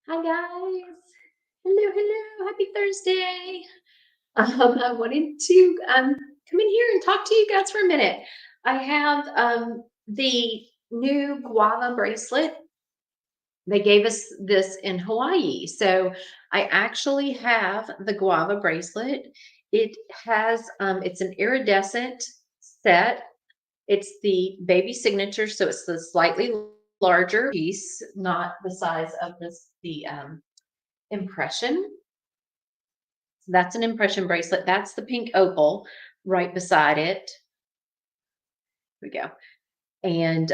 Hi guys. Hello, hello. Happy Thursday. I wanted to come in here and talk to you guys for a minute. I have the new guava bracelet. They gave us this in Hawaii. So I actually have the guava bracelet. It has it's an iridescent set. It's the baby signature, so it's the slightly larger piece, not the size of the impression. So that's an impression bracelet. That's the pink opal right beside it. Here we go. And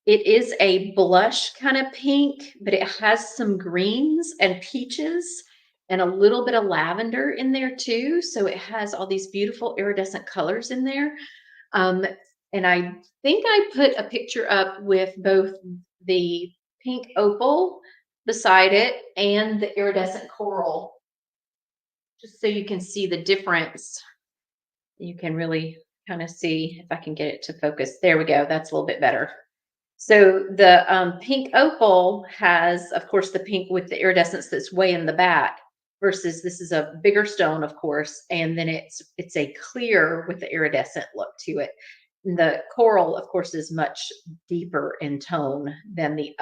it is a blush kind of pink, but it has some greens and peaches and a little bit of lavender in there too. So it has all these beautiful iridescent colors in there. Um, and I think I put a picture up with both the pink opal beside it and the iridescent coral, just so you can see the difference. You can really kind of see if I can get it to focus. There we go. That's a little bit better. So the pink opal has, of course, the pink with the iridescence that's way in the back. Versus this is a bigger stone, of course, and then it's a clear with the iridescent look to it. And the coral, of course, is much deeper in tone than the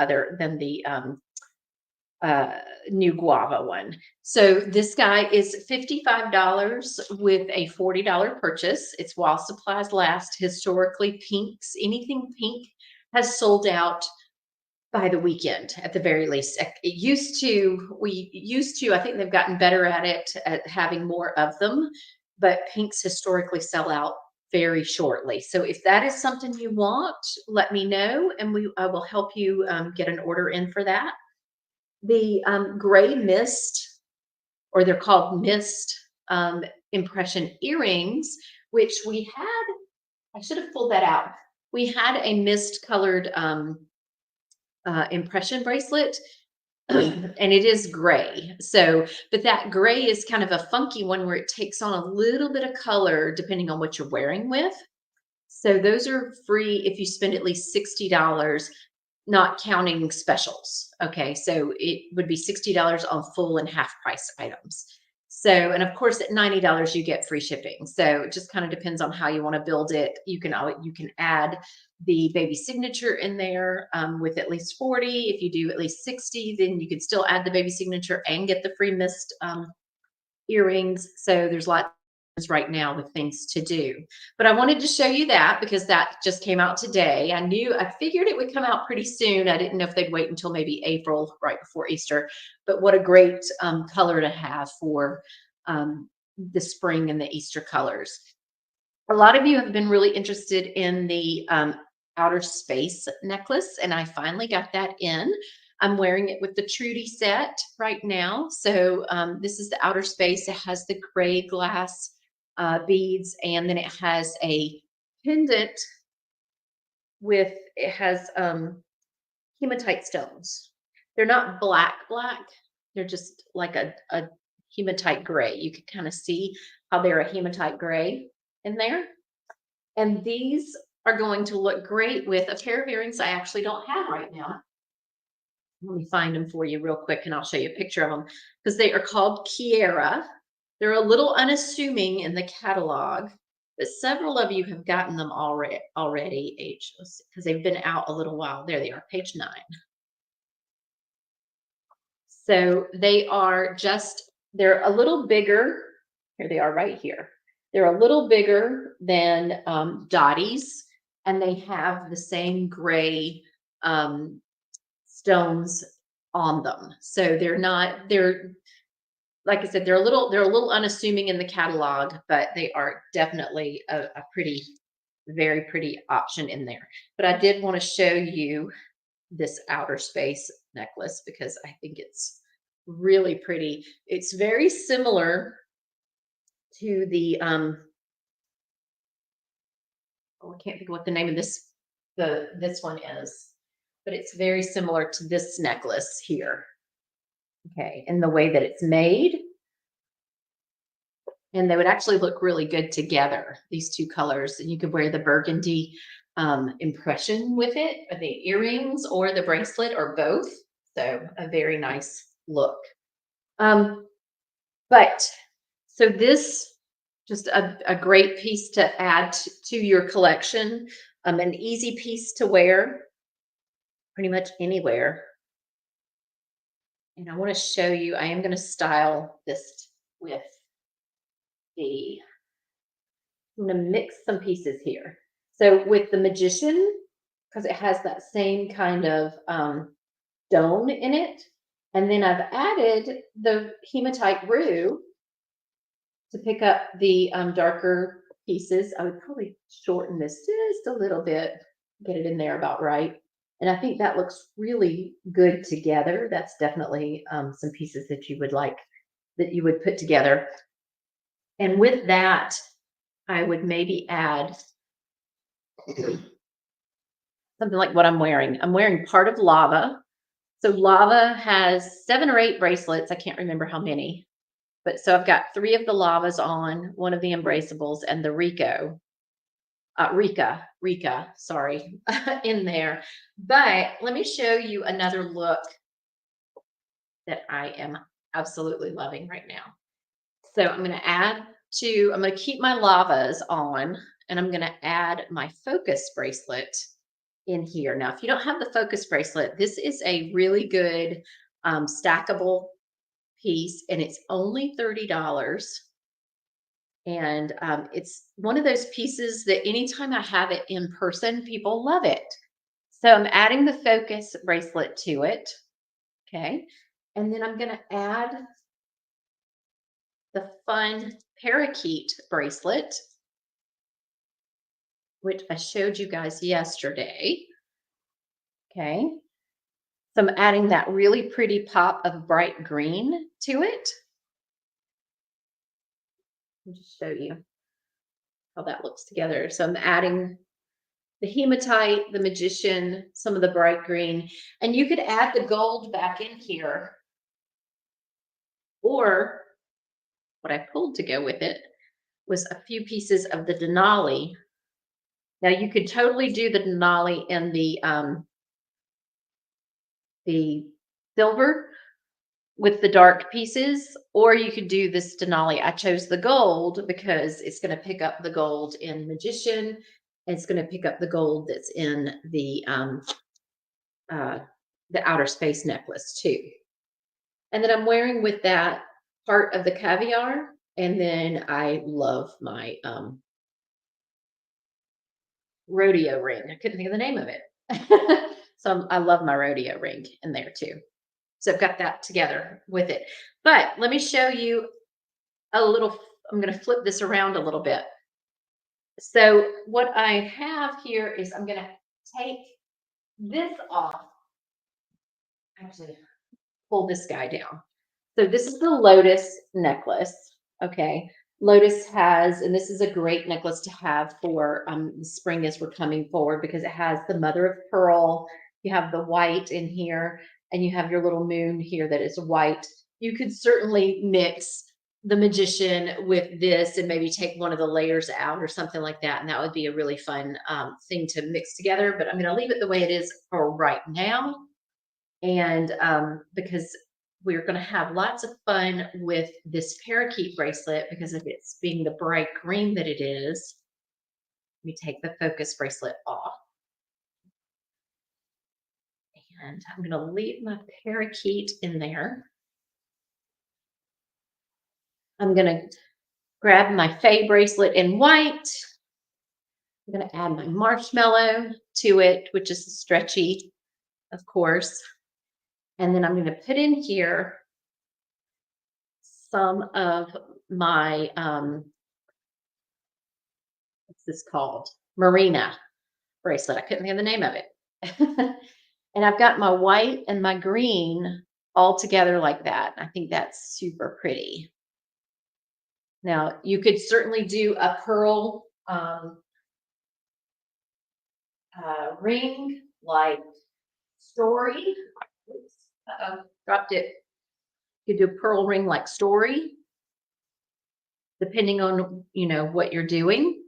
new guava one. So this guy is $55 with a $40 purchase. It's while supplies last. Historically, pinks, anything pink has sold out by the weekend at the very least. We used to, I think they've gotten better at it, at having more of them, but pinks historically sell out very shortly. So if that is something you want, let me know and I will help you get an order in for that. The gray mist, or they're called mist impression earrings, which we had, I should have pulled that out. We had a mist colored impression bracelet, and it is gray. So, but that gray is kind of a funky one where it takes on a little bit of color depending on what you're wearing with. So those are free if you spend at least $60, not counting specials. Okay, so it would be $60 on full and half price items. So, and of course, at $90 you get free shipping. So it just kind of depends on how you want to build it. You can add the baby signature in there with at least 40. If you do at least 60, then you can still add the baby signature and get the free mist earrings. So there's lots right now with things to do. But I wanted to show you that because that just came out today. I figured it would come out pretty soon. I didn't know if they'd wait until maybe April, right before Easter. But what a great color to have for the spring and the Easter colors. A lot of you have been really interested in the outer space necklace, and I finally got that in. I'm wearing it with the Trudy set right now. So this is the outer space. It has the gray glass beads, and then it has a pendant it has hematite stones. They're not black. They're just like a hematite gray. You can kind of see how they're a hematite gray in there. And these are going to look great with a pair of earrings I actually don't have right now. Let me find them for you real quick and I'll show you a picture of them because they are called Kiara. They're a little unassuming in the catalog, but several of you have gotten them already because they've been out a little while. There they are, page 9. So they're a little bigger. Here they are right here. They're a little bigger than Dottie's, and they have the same gray stones on them. So they're like I said, they're a little unassuming in the catalog, but they are definitely a very pretty option in there. But I did want to show you this outer space necklace because I think it's really pretty. It's very similar to the I can't think of what the name of this one is, but it's very similar to this necklace here. Okay, in the way that it's made. And they would actually look really good together, these two colors. And you could wear the burgundy impression with it, or the earrings, or the bracelet, or both. So a very nice look. Um, but so this just a great piece to add to your collection. An easy piece to wear pretty much anywhere. And I want to show you, I am going to style this with the, I'm going to mix some pieces here. So with the Magician, because it has that same kind of stone in it. And then I've added the hematite rue to pick up the darker pieces. I would probably shorten this just a little bit, get it in there about right. And I think that looks really good together. That's definitely some pieces that you would like, that you would put together. And with that, I would maybe add something like what I'm wearing. I'm wearing part of Lava. So Lava has 7 or 8 bracelets. I can't remember how many. But so I've got 3 of the Lavas on, one of the Embraceables, and the Rika, sorry, in there. But let me show you another look that I am absolutely loving right now. So I'm going to keep my Lavas on, and I'm going to add my focus bracelet in here. Now, if you don't have the focus bracelet, this is a really good stackable piece, and it's only $30. And it's one of those pieces that anytime I have it in person, people love it. So I'm adding the focus bracelet to it. Okay. And then I'm going to add the fun parakeet bracelet, which I showed you guys yesterday. Okay. So I'm adding that really pretty pop of bright green to it. I'll just show you how that looks together. So I'm adding the hematite, the Magician, some of the bright green, and you could add the gold back in here. Or what I pulled to go with it was a few pieces of the Denali. Now you could totally do the Denali in the silver with the dark pieces, or you could do this Denali. I chose the gold because it's going to pick up the gold in Magician, and it's going to pick up the gold that's in the outer space necklace too. And then I'm wearing with that part of the caviar, and then I love my rodeo ring. I couldn't think of the name of it. So I love my rodeo ring in there too. So I've got that together with it. But let me show you a little, I'm going to flip this around a little bit. So what I have here is I'm going to take this off. Actually, pull this guy down. So this is the Lotus necklace. Okay. Lotus has, and this is a great necklace to have for the spring as we're coming forward, because it has the mother of pearl. You have the white in here, and you have your little moon here that is white. You could certainly mix the Magician with this and maybe take one of the layers out or something like that. And that would be a really fun thing to mix together. But I'm going to leave it the way it is for right now. And because we're going to have lots of fun with this parakeet bracelet, because of its being the bright green that it is. Let me take the focus bracelet off. And I'm going to leave my parakeet in there. I'm going to grab my Faye bracelet in white. I'm going to add my marshmallow to it, which is stretchy, of course. And then I'm going to put in here some of my, what's this called? Marina bracelet. I couldn't think of the name of it. And I've got my white and my green all together like that. I think that's super pretty. Now, you could certainly do a pearl ring like Story. Oops, dropped it. You could do a pearl ring like Story, depending on, what you're doing,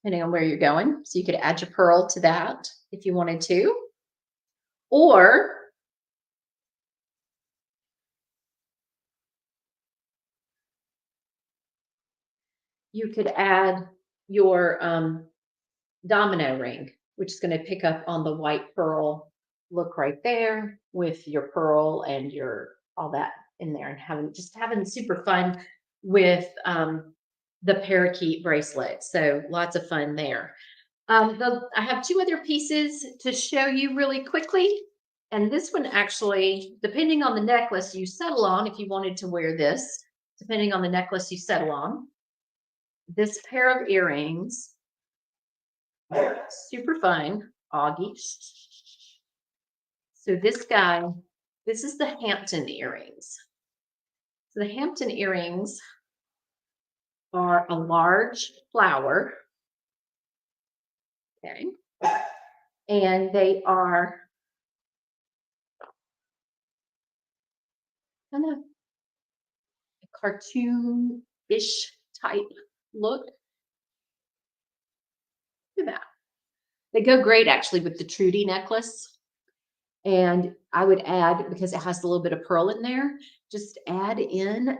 depending on where you're going. So you could add your pearl to that if you wanted to. Or you could add your domino ring, which is going to pick up on the white pearl look right there with your pearl and your all that in there, and having super fun with the parakeet bracelet. So lots of fun there. I have two other pieces to show you really quickly. And this one actually, depending on the necklace you settle on, if you wanted to wear this, depending on the necklace you settle on, this pair of earrings, super fine, Augie. So this guy, this is the Hampton earrings. So the Hampton earrings are a large flower. Okay. And they are kind of a cartoon-ish type look. Look at that. They go great actually with the Trudy necklace. And I would add, because it has a little bit of pearl in there, just add in,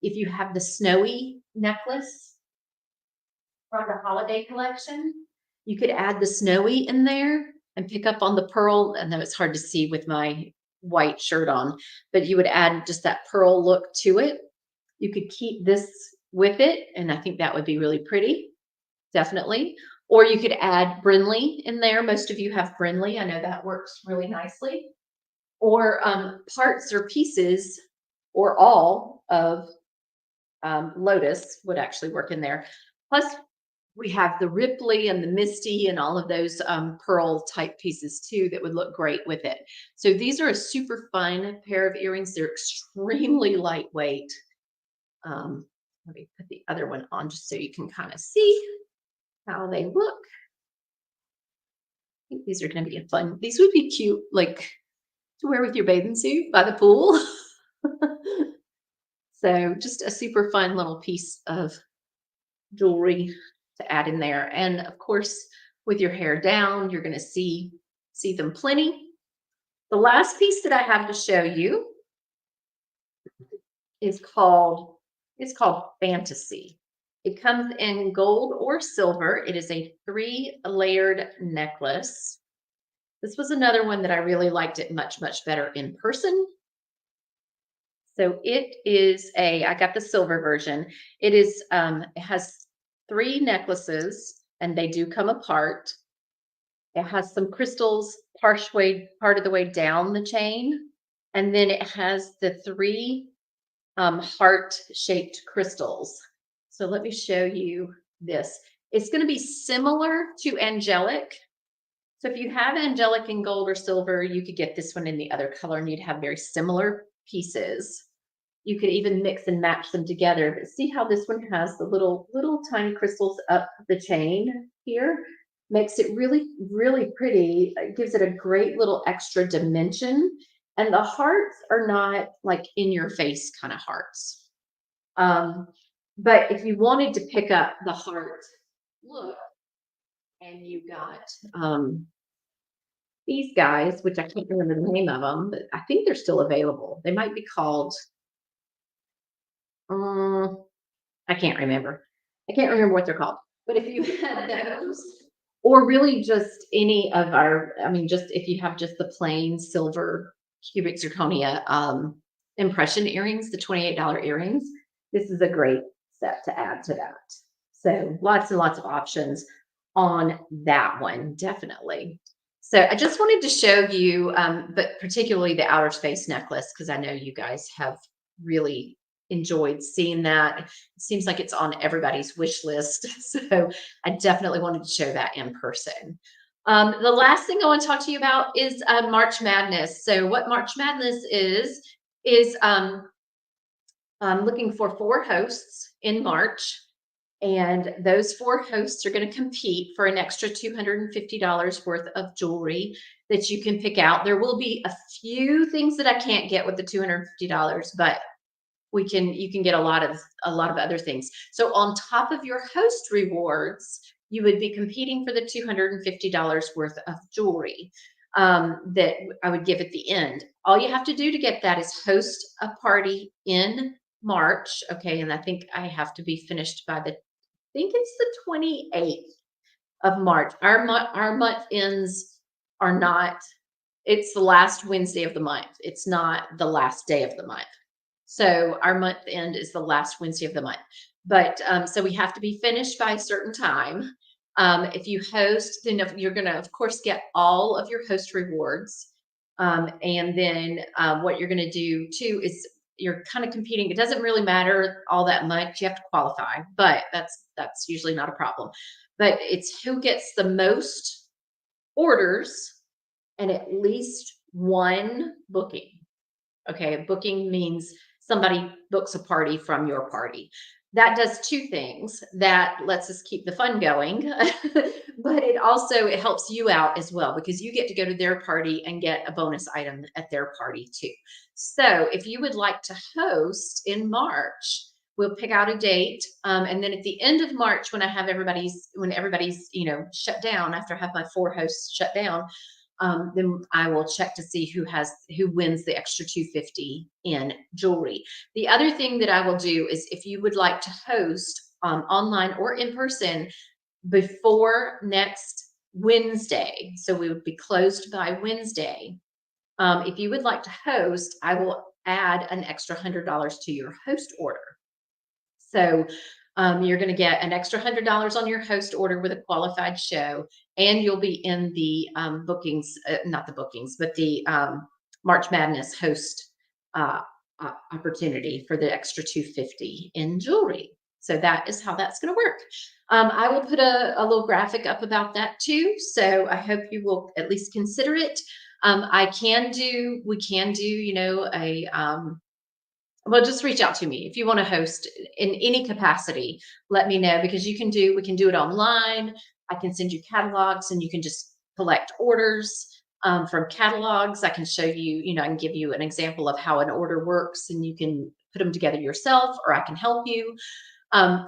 if you have the snowy necklace from the holiday collection, you could add the snowy in there and pick up on the pearl. I know it's hard to see with my white shirt on, but you would add just that pearl look to it. You could keep this with it, and I think that would be really pretty, definitely. Or you could add Brinley in there. Most of you have Brinley. I know that works really nicely. Or parts or pieces or all of Lotus would actually work in there. Plus, we have the Ripley and the Misty and all of those pearl type pieces too that would look great with it. So these are a super fun pair of earrings. They're extremely lightweight. Let me put the other one on just so you can kind of see how they look. I think these are going to be fun. These would be cute, like to wear with your bathing suit by the pool. So just a super fun little piece of jewelry to add in there. And of course, with your hair down, you're going to see them plenty. The last piece that I have to show you is called Fantasy. It comes in gold or silver. It is a 3-layered necklace. This was another one that I really liked it much, much better in person. So it is I got the silver version. It is, it has 3 necklaces and they do come apart. It has some crystals part of the way down the chain. And then it has the 3 heart-shaped crystals. So let me show you this. It's going to be similar to angelic. So if you have angelic in gold or silver, you could get this one in the other color and you'd have very similar pieces. You could even mix and match them together. But see how this one has the little tiny crystals up the chain here? Makes it really, really pretty. It gives it a great little extra dimension. And the hearts are not like in your face kind of hearts. But if you wanted to pick up the heart look, and you got these guys, which I can't remember the name of them, but I think they're still available. They might be called, I can't remember. I can't remember what they're called. But if you had those, or really just any of our, I mean, just if you have just the plain silver cubic zirconia impression earrings, the $28 earrings, this is a great set to add to that. So lots and lots of options on that one, definitely. So I just wanted to show you, but particularly the outer space necklace, because I know you guys have really enjoyed seeing that. It seems like it's on everybody's wish list. So I definitely wanted to show that in person. The last thing I want to talk to you about is March Madness. So what March Madness is I'm looking for 4 hosts in March. And those 4 hosts are going to compete for an extra $250 worth of jewelry that you can pick out. There will be a few things that I can't get with the $250, but you can get a lot of other things. So on top of your host rewards, you would be competing for the $250 worth of jewelry. that I would give at the end. All you have to do to get that is host a party in March. Okay. And I think I have to be finished by I think it's the 28th of March. Our month ends are not, it's the last Wednesday of the month. It's not the last day of the month. So our month end is the last Wednesday of the month. But so we have to be finished by a certain time. If you host, then you're going to, of course, get all of your host rewards. And then what you're going to do too is you're kind of competing. It doesn't really matter all that much. You have to qualify, but that's usually not a problem. But it's who gets the most orders and at least one booking. Okay, a booking means somebody books a party from your party. That does two things. That lets us keep the fun going, but it helps you out as well because you get to go to their party and get a bonus item at their party too. So if you would like to host in March, we'll pick out a date, and then at the end of March, when everybody's shut down after I have my 4 hosts shut down, then I will check to see who wins the extra 250 in jewelry. The other thing that I will do is if you would like to host online or in person before next Wednesday, so we would be closed by Wednesday. If you would like to host, I will add an extra $100 to your host order. So you're going to get an extra $100 on your host order with a qualified show, and you'll be in the bookings, not the bookings, but the March Madness host opportunity for the extra 250 in jewelry. So that is how that's going to work. I will put a little graphic up about that too. So I hope you will at least consider it. We can do, well, just reach out to me if you want to host in any capacity. Let me know because we can do it online. I can send you catalogs and you can just collect orders from catalogs. I can show you, I can give you an example of how an order works and you can put them together yourself or I can help you.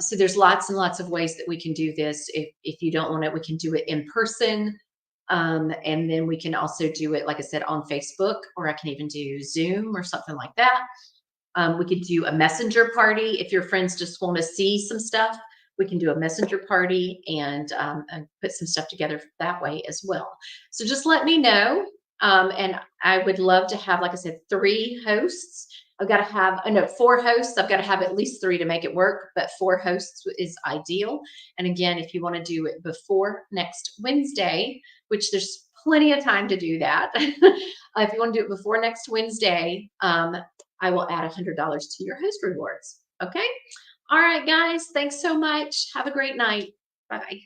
So there's lots and lots of ways that we can do this. If you don't want it, we can do it in person. And then we can also do it, like I said, on Facebook, or I can even do Zoom or something like that. We could do a messenger party. If your friends just want to see some stuff, we can do a messenger party and put some stuff together that way as well. So just let me know. And I would love to have, like I said, 3 hosts. I've got to have, no, 4 hosts. I've got to have at least 3 to make it work, but 4 hosts is ideal. And again, if you want to do it before next Wednesday, which there's plenty of time to do that. If you want to do it before next Wednesday, I will add $100 to your host rewards. Okay. All right, guys. Thanks so much. Have a great night. Bye-bye.